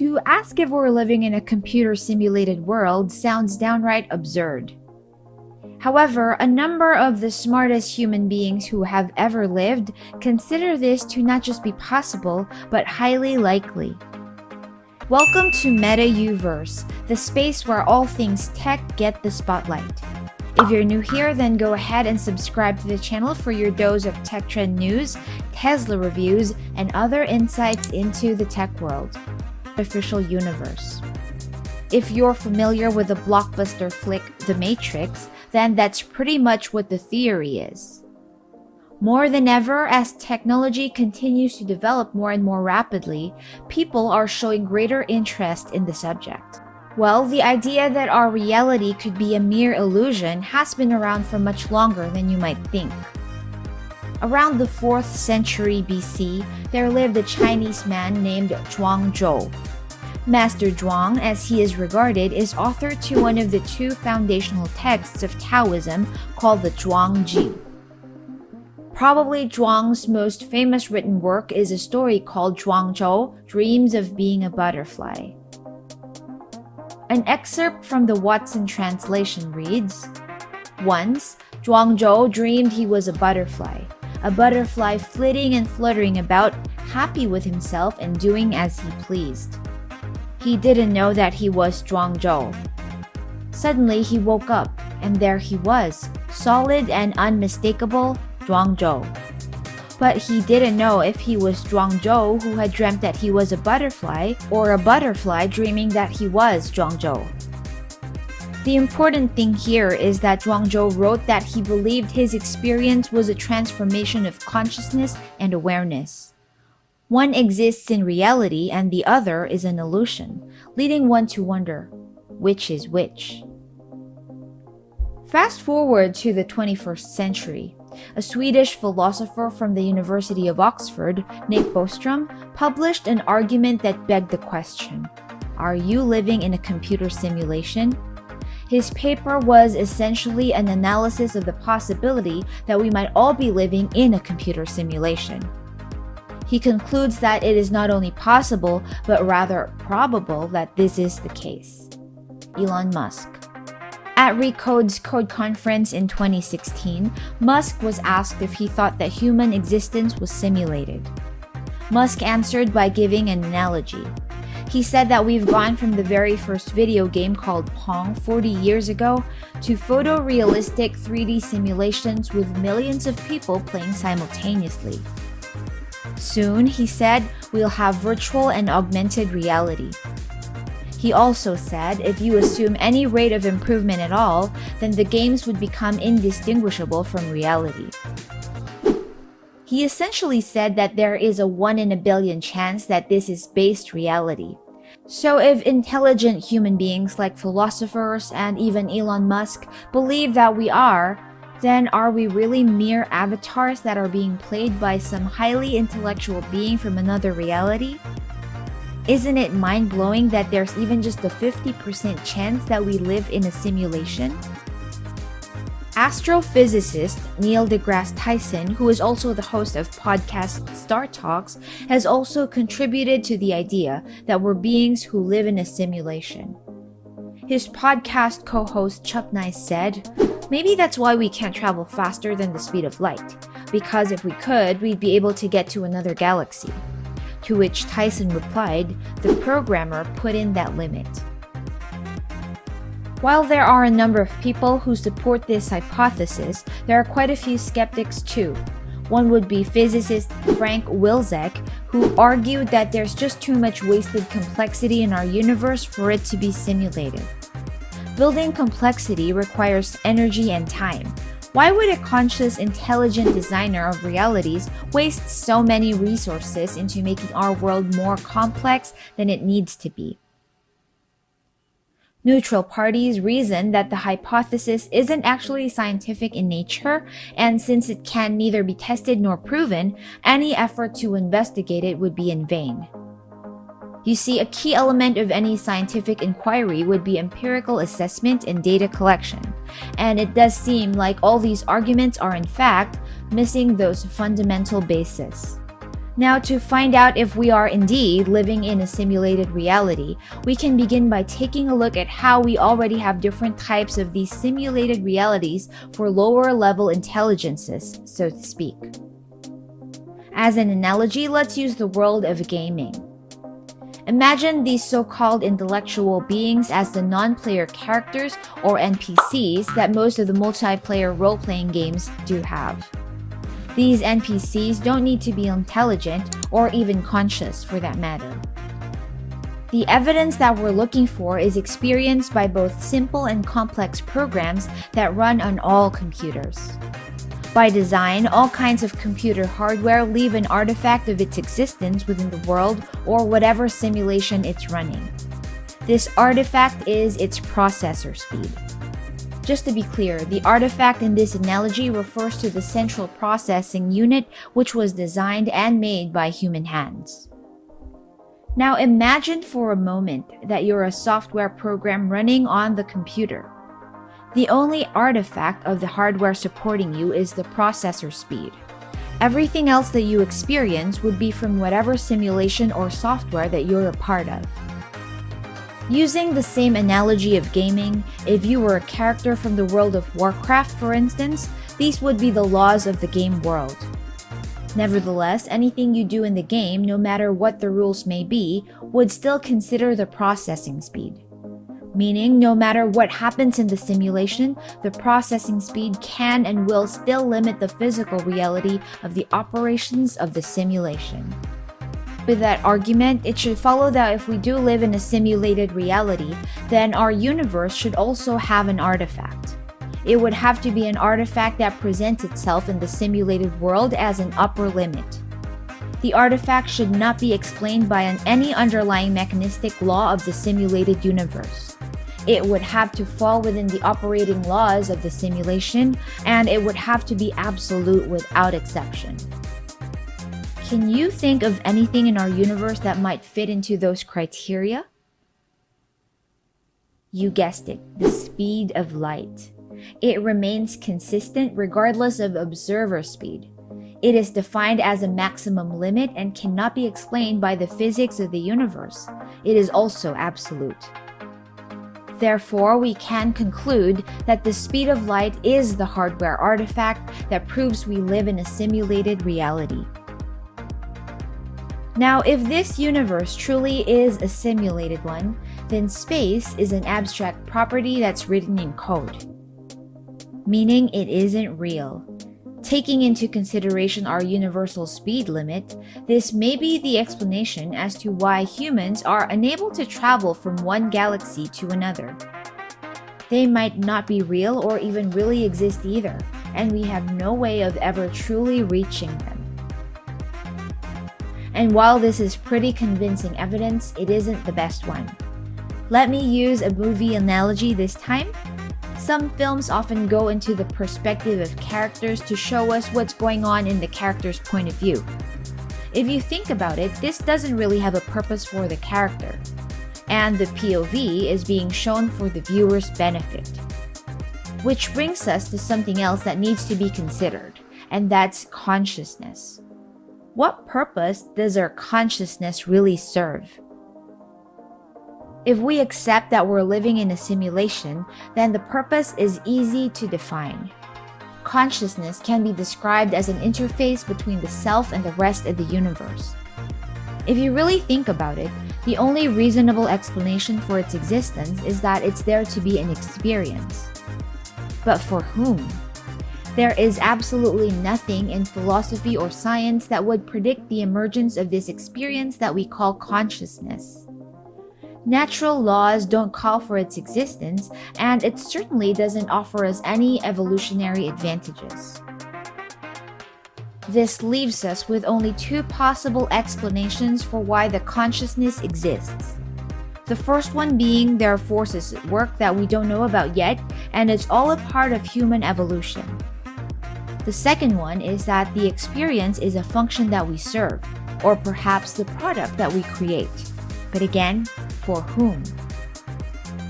To ask if we're living in a computer-simulated world sounds downright absurd. However, a number of the smartest human beings who have ever lived consider this to not just be possible, but highly likely. Welcome to Meta YouVerse, the space where all things tech get the spotlight. If you're new here, then go ahead and subscribe to the channel for your dose of tech trend news, Tesla reviews, and other insights into the tech world. Official universe. If you're familiar with the blockbuster flick The Matrix, then that's pretty much what the theory is. More than ever, as technology continues to develop more and more rapidly, people are showing greater interest in the subject. Well, the idea that our reality could be a mere illusion has been around for much longer than you might think. Around the 4th century BC, there lived a Chinese man named Zhuangzhou. Master Zhuang, as he is regarded, is author to one of the two foundational texts of Taoism called the Zhuangji. Probably Zhuang's most famous written work is a story called Zhuangzhou Dreams of Being a Butterfly. An excerpt from the Watson translation reads, "Once, Zhuangzhou dreamed he was a butterfly flitting and fluttering about, happy with himself and doing as he pleased. He didn't know that he was Zhuangzhou. Suddenly he woke up, and there he was, solid and unmistakable Zhuangzhou. But he didn't know if he was Zhuangzhou who had dreamt that he was a butterfly, or a butterfly dreaming that he was Zhuangzhou." The important thing here is that Zhuangzhou wrote that he believed his experience was a transformation of consciousness and awareness. One exists in reality and the other is an illusion, leading one to wonder, which is which? Fast forward to the 21st century. A Swedish philosopher from the University of Oxford, Nick Bostrom, published an argument that begged the question, are you living in a computer simulation? His paper was essentially an analysis of the possibility that we might all be living in a computer simulation. He concludes that it is not only possible, but rather probable that this is the case. Elon Musk. At Recode's Code Conference in 2016, Musk was asked if he thought that human existence was simulated. Musk answered by giving an analogy. He said that we've gone from the very first video game called Pong 40 years ago to photorealistic 3D simulations with millions of people playing simultaneously. Soon, he said, we'll have virtual and augmented reality. He also said if you assume any rate of improvement at all, then the games would become indistinguishable from reality. He essentially said that there is a 1 in a billion chance that this is based reality. So if intelligent human beings like philosophers and even Elon Musk believe that we are, then are we really mere avatars that are being played by some highly intellectual being from another reality? Isn't it mind-blowing that there's even just a 50% chance that we live in a simulation? Astrophysicist Neil deGrasse Tyson, who is also the host of podcast Star Talks, has also contributed to the idea that we're beings who live in a simulation. His podcast co-host Chuck Nice said, "Maybe that's why we can't travel faster than the speed of light, because if we could, we'd be able to get to another galaxy." To which Tyson replied, "The programmer put in that limit." While there are a number of people who support this hypothesis, there are quite a few skeptics too. One would be physicist Frank Wilczek, who argued that there's just too much wasted complexity in our universe for it to be simulated. Building complexity requires energy and time. Why would a conscious, intelligent designer of realities waste so many resources into making our world more complex than it needs to be? Neutral parties reason that the hypothesis isn't actually scientific in nature, and since it can neither be tested nor proven, any effort to investigate it would be in vain. You see, a key element of any scientific inquiry would be empirical assessment and data collection, and it does seem like all these arguments are in fact missing those fundamental bases. Now, to find out if we are indeed living in a simulated reality, we can begin by taking a look at how we already have different types of these simulated realities for lower level intelligences, so to speak. As an analogy, let's use the world of gaming. Imagine these so-called intellectual beings as the non-player characters or NPCs that most of the multiplayer role-playing games do have. These NPCs don't need to be intelligent or even conscious for that matter. The evidence that we're looking for is experienced by both simple and complex programs that run on all computers. By design, all kinds of computer hardware leave an artifact of its existence within the world or whatever simulation it's running. This artifact is its processor speed. Just to be clear, the artifact in this analogy refers to the central processing unit, which was designed and made by human hands. Now imagine for a moment that you're a software program running on the computer. The only artifact of the hardware supporting you is the processor speed. Everything else that you experience would be from whatever simulation or software that you're a part of. Using the same analogy of gaming, if you were a character from the world of Warcraft, for instance, these would be the laws of the game world. Nevertheless, anything you do in the game, no matter what the rules may be, would still consider the processing speed. Meaning, no matter what happens in the simulation, the processing speed can and will still limit the physical reality of the operations of the simulation. With that argument, it should follow that if we do live in a simulated reality, then our universe should also have an artifact. It would have to be an artifact that presents itself in the simulated world as an upper limit. The artifact should not be explained by any underlying mechanistic law of the simulated universe. It would have to fall within the operating laws of the simulation, and it would have to be absolute without exception. Can you think of anything in our universe that might fit into those criteria? You guessed it, the speed of light. It remains consistent regardless of observer speed. It is defined as a maximum limit and cannot be explained by the physics of the universe. It is also absolute. Therefore, we can conclude that the speed of light is the hardware artifact that proves we live in a simulated reality. Now, if this universe truly is a simulated one, then space is an abstract property that's written in code, meaning it isn't real. Taking into consideration our universal speed limit, this may be the explanation as to why humans are unable to travel from one galaxy to another. They might not be real or even really exist either, and we have no way of ever truly reaching them. And while this is pretty convincing evidence, it isn't the best one. Let me use a movie analogy this time. Some films often go into the perspective of characters to show us what's going on in the character's point of view. If you think about it, this doesn't really have a purpose for the character, and the POV is being shown for the viewer's benefit. Which brings us to something else that needs to be considered, and that's consciousness. What purpose does our consciousness really serve? If we accept that we're living in a simulation, then the purpose is easy to define. Consciousness can be described as an interface between the self and the rest of the universe. If you really think about it, the only reasonable explanation for its existence is that it's there to be an experience. But for whom? There is absolutely nothing in philosophy or science that would predict the emergence of this experience that we call consciousness. Natural laws don't call for its existence, and it certainly doesn't offer us any evolutionary advantages. This leaves us with only two possible explanations for why the consciousness exists. The first one being there are forces at work that we don't know about yet, and it's all a part of human evolution. The second one is that the experience is a function that we serve, or perhaps the product that we create. But again, for whom?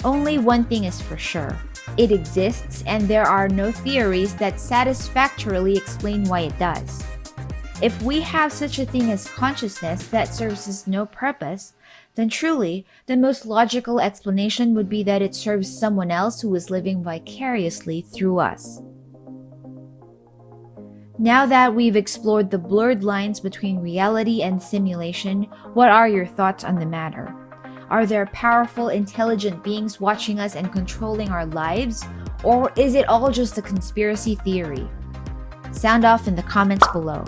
Only one thing is for sure. It exists, and there are no theories that satisfactorily explain why it does. If we have such a thing as consciousness that serves us no purpose, then truly, the most logical explanation would be that it serves someone else who is living vicariously through us. Now that we've explored the blurred lines between reality and simulation, what are your thoughts on the matter? Are there powerful, intelligent beings watching us and controlling our lives? Or is it all just a conspiracy theory? Sound off in the comments below.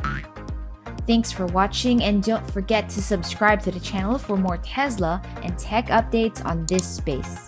Thanks for watching, and don't forget to subscribe to the channel for more Tesla and tech updates on this space.